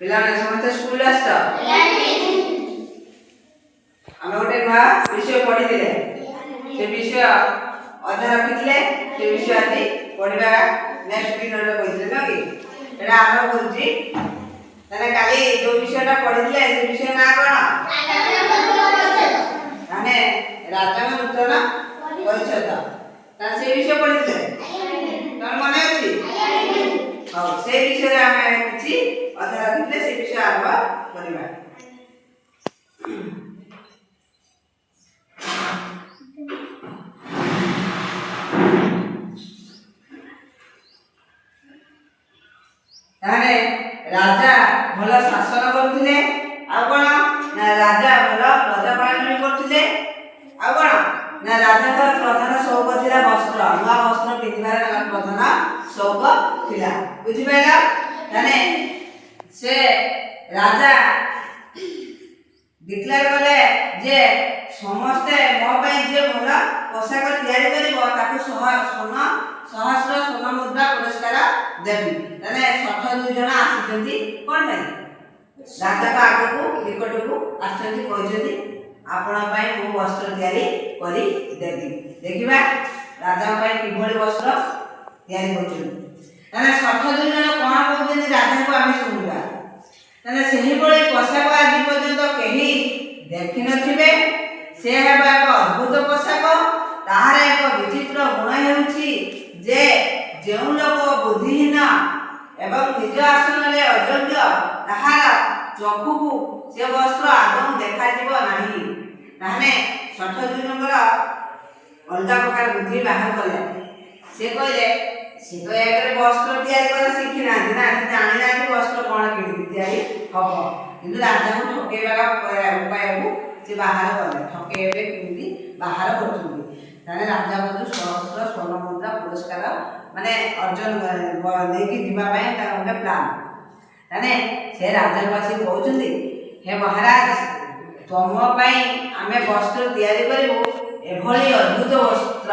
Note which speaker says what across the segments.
Speaker 1: ପିଲାମାନେ ସମସ୍ତେ ସ୍କୁଲ ଆସିଛ? ଆମେ ଗୋଟେ ନୂଆ ବିଷୟ ପଢିଥିଲେ, ସେ ବିଷୟ ଅଧା ରଖିଥିଲେ, ସେ ବିଷୟ ଆଜି ପଢିବା ନେକ୍ସଟ ଦିନରେ କହିଥିଲେ ନା କି ଏଟା ଆରମ୍ଭ କରୁଛି। ତାହେଲେ କାଲି ଯୋଉ ବିଷୟଟା ପଢିଥିଲେ ସେ ବିଷୟ ନାଁ କଣ? ମାନେ ରାଜାଙ୍କ ନୂତନ ପରିଚ୍ଛଦ। ତାହେଲେ ସେ ବିଷୟ ପଢିଥିଲେ, ତମର ମନେ ଅଛି? ହଉ, ସେ ବିଷୟରେ ଆମେ କିଛି ଅଧା ରଖିଥିଲେ, ସେ ବିଷୟ ଆରମ୍ଭ କରିବା। ତାହେଲେ ରାଜା ଭଲ ଶାସନ କରୁଥିଲେ, ଆଉ କଣ ନା ରାଜା ଭଲ ପ୍ରଜା ପାଳନ ବି କରୁଥିଲେ, ଆଉ କଣ ନା ରାଜାଙ୍କର ପ୍ରଧାନ ସୌକ ଥିଲା ବସ୍ତ୍ର, ନୂଆ ବସ୍ତ୍ର ପିନ୍ଧିବାର ପ୍ରଧାନ ସୌକ ଥିଲା। ବୁଝିପାରିଲ? ତାହେଲେ ସେ ରାଜା ଡିକ୍ଲେୟାର କଲେ ଯେ ସମସ୍ତେ ମୋ ପାଇଁ ଯେ ଭଲ ପୋଷାକ ତିଆରି କରିବ ତାକୁ ସହସ୍ର ସ୍ୱର୍ଣ୍ଣ ମୁଦ୍ରା ପୁରସ୍କାର ଦେବି। ତାହେଲେ 62 ଜଣ ଆସିଛନ୍ତି କ'ଣ ପାଇଁ? ରାଜାଙ୍କ ଆଗକୁ ନିକଟକୁ ଆସିଛନ୍ତି, କହିଛନ୍ତି ଆପଣ ପାଇଁ ମୁଁ ବସ୍ତ୍ର ତିଆରି କରି ଦେବି। ଦେଖିବା ରାଜାଙ୍କ ପାଇଁ କିଭଳି ବସ୍ତ୍ର ତିଆରି କରୁଛନ୍ତି। ତାହେଲେ 62 ଜଣ କ'ଣ କହୁଛନ୍ତି ରାଜାଙ୍କୁ ଆମେ ଶୁଣିବା। ତାହେଲେ ସେହିଭଳି ପୋଷାକ ଆଜି ପର୍ଯ୍ୟନ୍ତ କେହି ଦେଖିନଥିବେ। ସେ ହେବ ଏକ ଅଦ୍ଭୁତ ପୋଷାକ। ତାହାର ଏକ ବିଚିତ୍ର ଗୁଣ ହେଉଛି ଯେ ଯେଉଁ ଲୋକ ବୁଦ୍ଧିହୀନ ଏବଂ ନିଜ ଆସନରେ ଅଯୋଗ୍ୟ ତାହାର ଚକ୍ଷୁକୁ ସେ ବସ୍ତ୍ର ଆଦୌ ଦେଖାଯିବ ନାହିଁ। ତାହେଲେ 62 ଜଣଙ୍କର ଅଲଗା ପ୍ରକାର ବୁଦ୍ଧି ବାହାର କଲେ। ସେ କହିଲେ ସେ ତ ଏକରେ ବସ୍ତ୍ର ତିଆରି କରିବା ଶିଖିନାହାନ୍ତି ନା, ସେ ଜାଣିନାହାନ୍ତି ବସ୍ତ୍ର କ'ଣ କେମିତି ତିଆରି ହବ, କିନ୍ତୁ ରାଜାଙ୍କୁ ଠକେଇବା ଉପାୟକୁ ସେ ବାହାର କଲେ, ଠକେଇବେ କେମିତି ବାହାର କରୁଛନ୍ତି। ତାହେଲେ ରାଜା ମଧ୍ୟ ସହସ୍ର ସ୍ୱର୍ଣ୍ଣ ମୁଦ୍ରା ପୁରସ୍କାର ମାନେ ଅର୍ଜନ ନେଇକି ଯିବା ପାଇଁ ତାର ଗୋଟେ ପ୍ଲାନ୍। ତାହେଲେ ସେ ରାଜାଙ୍କୁ ଆସି କହୁଛନ୍ତି, ହେ ମହାରାଜ, ତମ ପାଇଁ ଆମେ ବସ୍ତ୍ର ତିଆରି କରିବୁ, ଏଭଳି ଅଦ୍ଭୁତ ବସ୍ତ୍ର,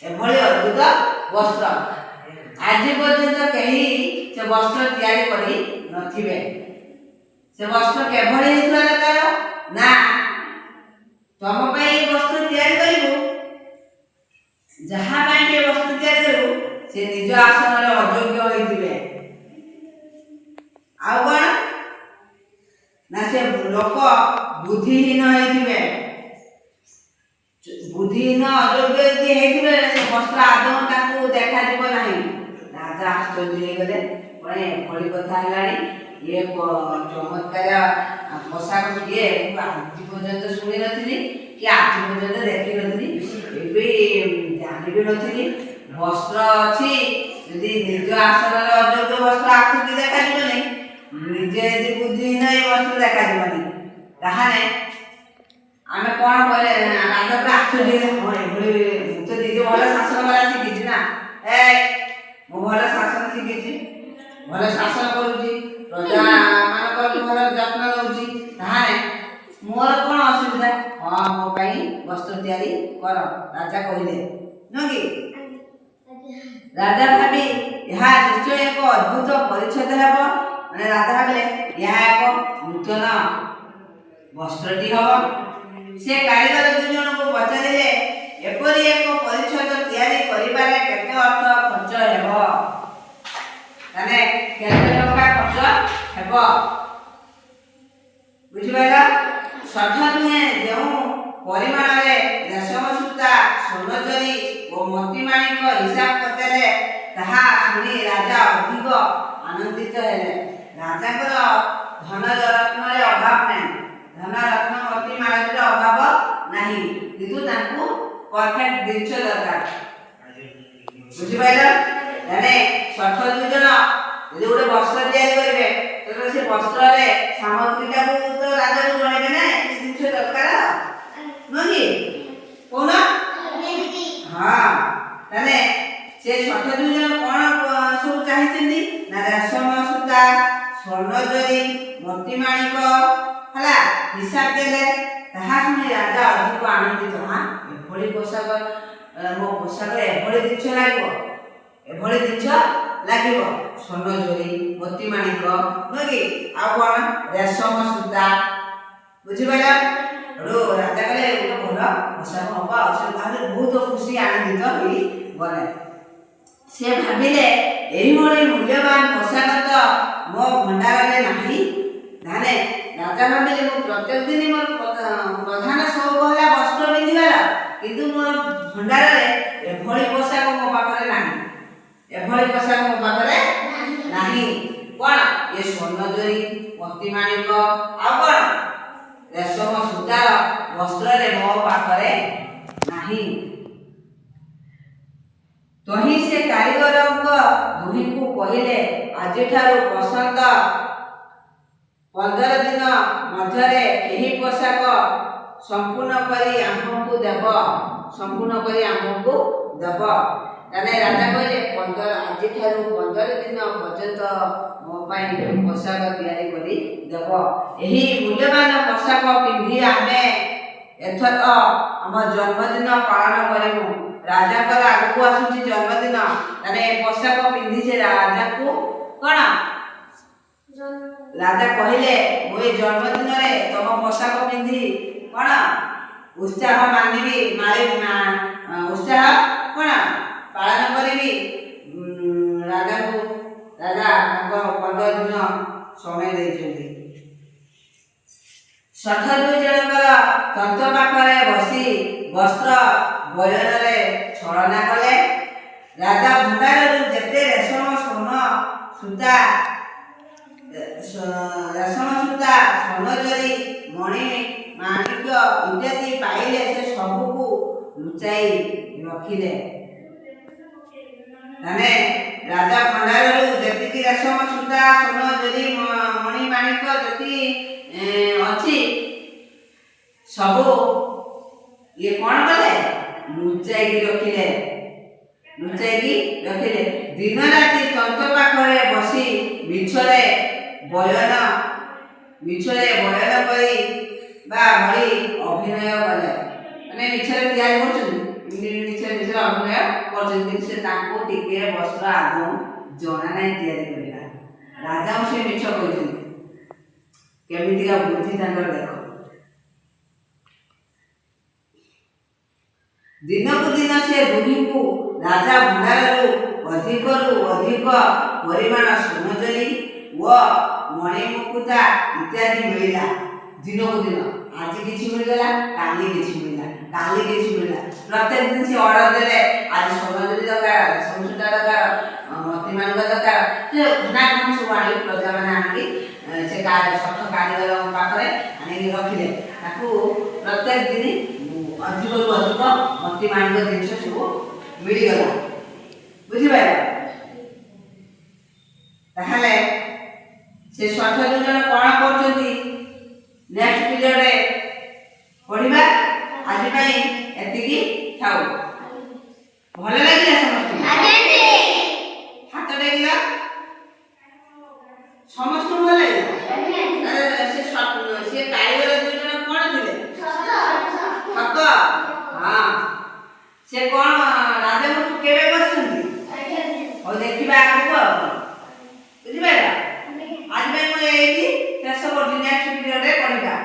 Speaker 1: ଏଭଳି ଅଦ୍ଭୁତ ବସ୍ତ୍ର ଆଜି ପର୍ଯ୍ୟନ୍ତ କେହି ସେ ବସ୍ତ୍ର ତିଆରି କରି ନଥିବେ। ସେ ବସ୍ତ୍ର କେଭଳି ହେଇଥିବା ଦରକାର ନା ତମ ପାଇଁ ବସ୍ତ୍ର ତିଆରି କରିବୁ, ଯାହା ପାଇଁ ଏ ବସ୍ତ୍ର ତିଆରି କରିବୁ ସେ ନିଜ ଆସନରେ ଅଯୋଗ୍ୟ ହୋଇଥିବେ। ଆଉ କ'ଣ ନା ସେ ଲୋକ ବୁଦ୍ଧିହୀନ ହେଇଥିବେ। ବୁଦ୍ଧିହୀନ ଅଯୋଗ୍ୟ ଯଦି ହେଇଥିବେ ସେ ବସ୍ତ୍ର ଆଦୌ ତାଙ୍କୁ ଦେଖାଯିବ ନାହିଁ। ରାଜା ଆଶ୍ଚର୍ଯ୍ୟ ହେଇଗଲେ, କ'ଣ ଏଭଳି କଥା ହେଲାଣି, ଇଏ ଚମତ୍କାର ପୋଷାକ କିଏ ଆଜି ପର୍ଯ୍ୟନ୍ତ ଶୁଣି ନଥିଲି କି ଆଜି ପର୍ଯ୍ୟନ୍ତ ଦେଖିନଥିଲି, ଏବେ ଜାଣିବି ନଥିଲି। ବସ୍ତ୍ର ଅଛି, ଯଦି ନିଜ ଆସନରେ ଅଯୋଗ୍ୟ ବସ୍ତ୍ର ଆଖିକି ଦେଖାଯିବନି, ନିଜେ ଯଦି ବୁଦ୍ଧିହୀନ ଏ ବସ୍ତ୍ର ଦେଖାଯିବନି, ତାହେଲେ ଆମେ କ'ଣ କଲେ? ରାଜା ପୁରା ଆଶ୍ଚର୍ଯ୍ୟ, ହଁ ଏଭଳି ମୁଁ ତ ନିଜେ ଭଲ ଶାସନ କରା ଶିଖିଛି ନା, ମୁଁ ଭଲ ଶାସନ ଶିଖିଛି, ଭଲ ଶାସନ କରୁଛି, ପ୍ରଜାମାନଙ୍କର ଭଲ ଯତ୍ନ ନେଉଛି, ତାହେଲେ ମୋର କ'ଣ ଅସୁବିଧା? ହଁ, ମୋ ପାଇଁ ବସ୍ତ୍ର ତିଆରି କର, ରାଜା କହିଲେ, ନୁହଁ କି? ରାଜା ଭାବି ଏହା ନିଶ୍ଚୟ ଏକ ଅଦ୍ଭୁତ ପରିଚ୍ଛଦ ହେବ। ମାନେ ରାଜା ଭାବିଲେ ଏହା ଏକ ନୂତନ ବସ୍ତ୍ରଟି ହେବ। ସେ କାରିଗର 2 ଜଣଙ୍କୁ ପଚାରିଲେ, ଏପରି ଏକ ପରିଚ୍ଛଦ ତିଆରି କରିବାରେ କେତେ ଅର୍ଥ ଖର୍ଚ୍ଚ ହେବ? ତାହେଲେ କେତେ ଟଙ୍କା ଖର୍ଚ୍ଚ ହେବ? ବୁଝିପାରିଲ? ସଠ ନୁହେଁ ଯେଉଁ ପରିମାଣରେ ରେଶମ ସୂତା, ସ୍ୱର୍ଣ୍ଣଜରି ଓ ମୋତିମାଣିକ ହିସାବ କରିଦେଲେ, ତାହା ଶୁଣି ରାଜା ଅଧିକ ଆନନ୍ଦିତ ହେଲେ। ରାଜାଙ୍କର ଧନରତ୍ନରେ ଅଭାବ ନାହିଁ, ଧନରତ୍ନ ମୋତିମାଣିକର ଅଭାବ ନାହିଁ, କିନ୍ତୁ ତାଙ୍କୁ ପରଫେକ୍ଟ ଜିନିଷ ଦରକାର। ବୁଝିପାରିଲ? ତାହେଲେ 62 ଜଣ ଯଦି ଗୋଟେ ବସ୍ତ୍ର ତିଆରି କରିବେ, ତାହେଲେ ସେ ବସ୍ତ୍ରରେ ସାମଗ୍ରୀଟାକୁ ତ ରାଜାକୁ ଜଣେଇବେ ନା, ଏ ଜିନିଷ ଦରକାର, ନୁହଁ କି? କହୁନ? ହଁ, ତାହେଲେ ସେ 62 ଜଣ କ'ଣ ସବୁ ଚାହିଁଛନ୍ତି ନା ରେଶମ ସୂତା, ସ୍ୱର୍ଣ୍ଣଜରି, ମୋତିମାଣିକ ହେଲା ହିସାବ ଦେଲେ। ତାହା ଶୁଣି ରାଜା ଅଧିକ ଆନନ୍ଦିତ। ହଁ, ଏଭଳି ପୋଷାକ, ମୋ ପୋଷାକରେ ଏଭଳି ଜିନିଷ ଲାଗିବ, ଏଭଳି ଜିନିଷ লাগিব ସ୍ୱର୍ଣ୍ଣ ଜରି ମୋତି ମାଣିକ ନୁହେଁ କି ଆଉ କ'ଣ ରେଶମ ସୂତା ବୁଝିପାରିଲ ହେଠୁ ରାଜା କହିଲେ ଭଲ ପୋଷାକ ହବ ଆଉ ସେ ତାହେଲେ ବହୁତ ଖୁସି ଆନନ୍ଦିତ ହୋଇଗଲେ ସେ ଭାବିଲେ ଏହିଭଳି ମୂଲ୍ୟବାନ ପୋଷାକ ତ ମୋ ଭଣ୍ଡାରରେ ନାହିଁ ତାହେଲେ ରାଜା ଭାବିଲେ ମୁଁ ପ୍ରତ୍ୟେକ ଦିନ ମୋର ପ୍ରଧାନ ସଉକ ହେଲା ବସ୍ତ୍ର ପିନ୍ଧିବାର କିନ୍ତୁ ମୋର ଭଣ୍ଡାରରେ ଏଭଳି ପୋଷାକ ମୋ ପାଖରେ ନାହିଁ ଏଭଳି ପୋଷାକ ମୋ ପାଖରେ ନାହିଁ କ'ଣ ଏ ସ୍ୱର୍ଣ୍ଣ ଜରି ମୋତି ମାଣିକ ଆଉ କ'ଣ ରେଶମ ସୂତାର ବସ୍ତ୍ରରେ ମୋ ପାଖରେ ନାହିଁ ତହିଁ ସେ କାରିଗରଙ୍କ ଦୁହିଁଙ୍କୁ କହିଲେ ଆଜିଠାରୁ ପସନ୍ଦ 15 ଦିନ ମଧ୍ୟରେ ଏହି ପୋଷାକ ସମ୍ପୂର୍ଣ୍ଣ କରି ଆମ୍ଭକୁ ଦେବ ତାହେଲେ ରାଜା କହିଲେ ଆଜିଠାରୁ 15 ଦିନ ପର୍ଯ୍ୟନ୍ତ ମୋ ପାଇଁ ପୋଷାକ ତିଆରି କରି ଦେବ ଏହି ମୂଲ୍ୟବାନ ପୋଷାକ ପିନ୍ଧି ଆମେ ଏଥର ଆମ ଜନ୍ମଦିନ ପାଳନ କରିବୁ ରାଜାଙ୍କର ଆଗକୁ ଆସୁଛି ଜନ୍ମଦିନ ତାହେଲେ ପୋଷାକ ପିନ୍ଧି ସେ ରାଜାକୁ କ'ଣ ରାଜା କହିଲେ ମୁଁ ଏ ଜନ୍ମଦିନରେ ତମ ପୋଷାକ ପିନ୍ଧି କ'ଣ ଉତ୍ସାହ ଉତ୍ସାହ କ'ଣ ପାଳନ କରିବି ରାଜା ତାଙ୍କ 15 ଦିନ ସମୟ ଦେଇଛନ୍ତି ସଠରୁ ଜଣଙ୍କର ତନ୍ତ ପାଖରେ ବସି ବସ୍ତ୍ର ବୟନରେ ଛଳନା କଲେ ରାଜା ଭଣ୍ଡାରରୁ ଯେତେ ରେଶମ ସୂତା ସ୍ୱର୍ଣ୍ଣ ଜରି ମଣି ମାଣିକ ଇତ୍ୟାଦି ପାଇଲେ ସେ ସବୁକୁ ଲୁଚାଇ ରଖିଲେ ମାନେ ରାଜା ଭଣ୍ଡାରରୁ ଯେତିକି ରେଶମ ସୂତା ସ୍ୱର୍ଣ୍ଣ ଜରି ମଣି ମାଣିକ ଯେତିକି ଅଛି ସବୁ ଇଏ କ'ଣ କଲେ ଲୁଚାଇକି ରଖିଲେ ଦିନ ରାତି ତନ୍ତ ପାଖରେ ବସି ମିଛରେ ବୟନ କରି ବା ଭଳି ଅଭିନୟ କଲେ ମାନେ ମିଛରେ ତିଆରି କରୁଛନ୍ତି ମିଛରେ ଅଭିନୟ କରୁଛନ୍ତି ସେ ତାଙ୍କୁ ଟିକେ ବସ୍ତ୍ର ଆଦୌ ଜଣା ନାହିଁ ତିଆରି କରିବା ରାଜାଙ୍କୁ ସେ ମିଛ କହିଛନ୍ତି କେମିତିକା ବୁଦ୍ଧି ତାଙ୍କର ଦେଖ ଦିନକୁ ଦିନ ସେ ଦୁହିଁଙ୍କୁ ରାଜା ଭଣ୍ଡାରରୁ ଅଧିକରୁ ଅଧିକ ପରିମାଣ ସ୍ୱର୍ଣ୍ଣ ଜରି ଓ ମଣିମୁକୁତା ଇତ୍ୟାଦି ମିଳିଲା ଦିନକୁ ଦିନ ଆଜି କିଛି ମିଳିଗଲା କାଲି କିଛି ମିଳିଲା ପ୍ରତ୍ୟେକ ଦିନ ସେ ଅର୍ଡର ଦେଲେ ଆଜି ସ୍ୱର୍ଣ୍ଣ ଜରି ଦରକାର ରେଶମ ସୂତା ଦରକାର ମୋତି ମାଣିକ ଦରକାର ସେ ସବୁ ଆଣିକି ପ୍ରଜାମାନେ ଆଣିକି ସେ ସଠ କାରିଗରଙ୍କ ପାଖରେ ଆଣିକି ରଖିଲେ ତାକୁ ପ୍ରତ୍ୟେକ ଦିନ ଅଧିକରୁ ଅଧିକ ମୋତି ମାଣିକ ଜିନିଷ ସବୁ ମିଳିଗଲା ବୁଝିପାରିଲ ତାହେଲେ ସେ 60 ଜଣ କ'ଣ କରୁଛନ୍ତି ନେକ୍ସଟ ପିରିୟଡ଼ରେ ପଢ଼ିବା ଆଜି ପାଇଁ ଏତିକି ଥାଉ ଭଲ ଲାଗିଲା ସମସ୍ତଙ୍କୁ ହାତ ଟେକିଲ ସମସ୍ତଙ୍କୁ ଭଲ ଲାଗିଲା ସେ କାରିଗର 2 ଜଣ କ'ଣ ଥିଲେ ଠକ ହଁ ସେ କ'ଣ ରାଜାଙ୍କୁ କେବେ ବସିଛନ୍ତି ହଉ ଦେଖିବା ଆଗକୁ ଆଉ ବୁଝିପାରିଲ ଆଜି ପାଇଁ ମୁଁ ଏଇଠି ଶେଷ କରୁଛି ନେକ୍ସଟ ଭିଡ଼ିଓରେ ପଢ଼ିବା।